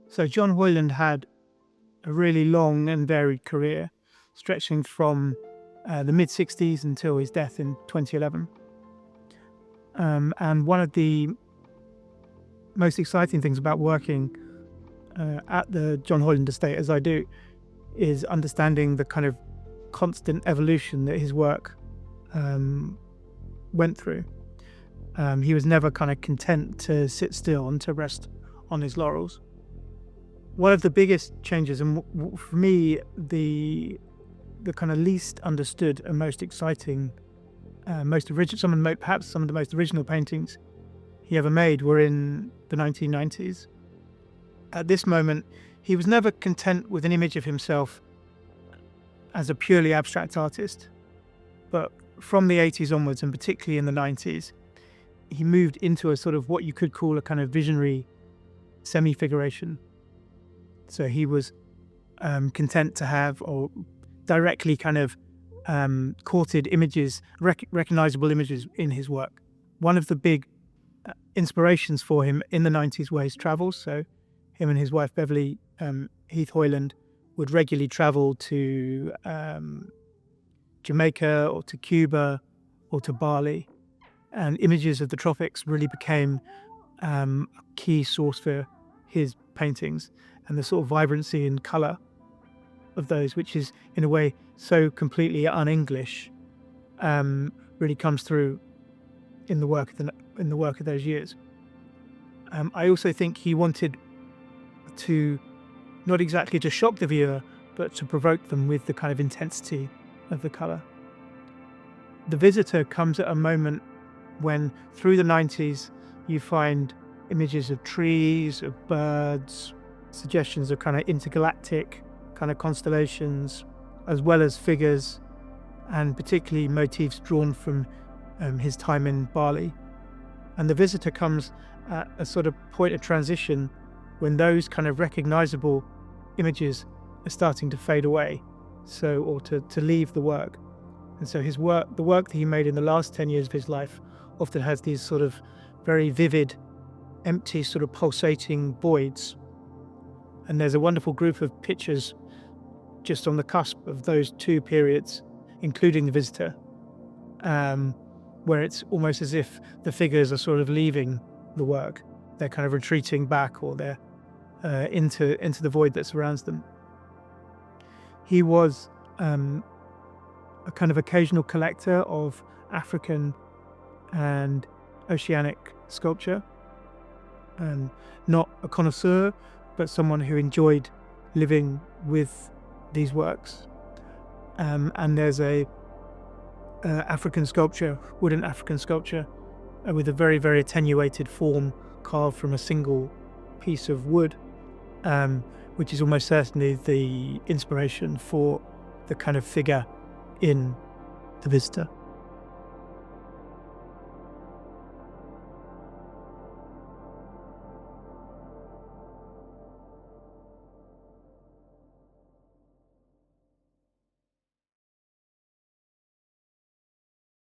So John Hoyland had a really long and varied career, stretching from the mid-60s until his death in 2011. And one of the most exciting things about working at the John Hoyland estate, as I do, is understanding the kind of constant evolution that his work went through. He was never kind of content to sit still and to rest on his laurels. One of the biggest changes, and for me, the kind of least understood and most exciting, perhaps some of the most original paintings he ever made were in the 1990s. At this moment, he was never content with an image of himself as a purely abstract artist, but from the 80s onwards, and particularly in the 90s, he moved into a sort of what you could call a kind of visionary semi-figuration. So he was content to have, or directly kind of courted images, recognizable images in his work. One of the big inspirations for him in the 90s were his travels. So him and his wife Beverly Heath Hoyland would regularly travel to Jamaica or to Cuba or to Bali, and images of the tropics really became a key source for his paintings, and the sort of vibrancy and colour of those, which is in a way so completely un-English, really comes through in the work of those years. I also think he wanted to not exactly to shock the viewer, but to provoke them with the kind of intensity of the colour. The Visitor comes at a moment when, through the 90s, you find images of trees, of birds, suggestions of kind of intergalactic kind of constellations, as well as figures, and particularly motifs drawn from his time in Bali. And The Visitor comes at a sort of point of transition when those kind of recognizable images are starting to fade away, or to leave the work. And so the work that he made in the last 10 years of his life often has these sort of very vivid, empty, sort of pulsating voids. And there's a wonderful group of pictures just on the cusp of those two periods, including The Visitor, where it's almost as if the figures are sort of leaving the work. They're kind of retreating back, or they're into the void that surrounds them. He was a kind of occasional collector of African and oceanic sculpture, and not a connoisseur, but someone who enjoyed living with these works. And there's a wooden African sculpture with a very, very attenuated form carved from a single piece of wood, which is almost certainly the inspiration for the kind of figure in The Visitor.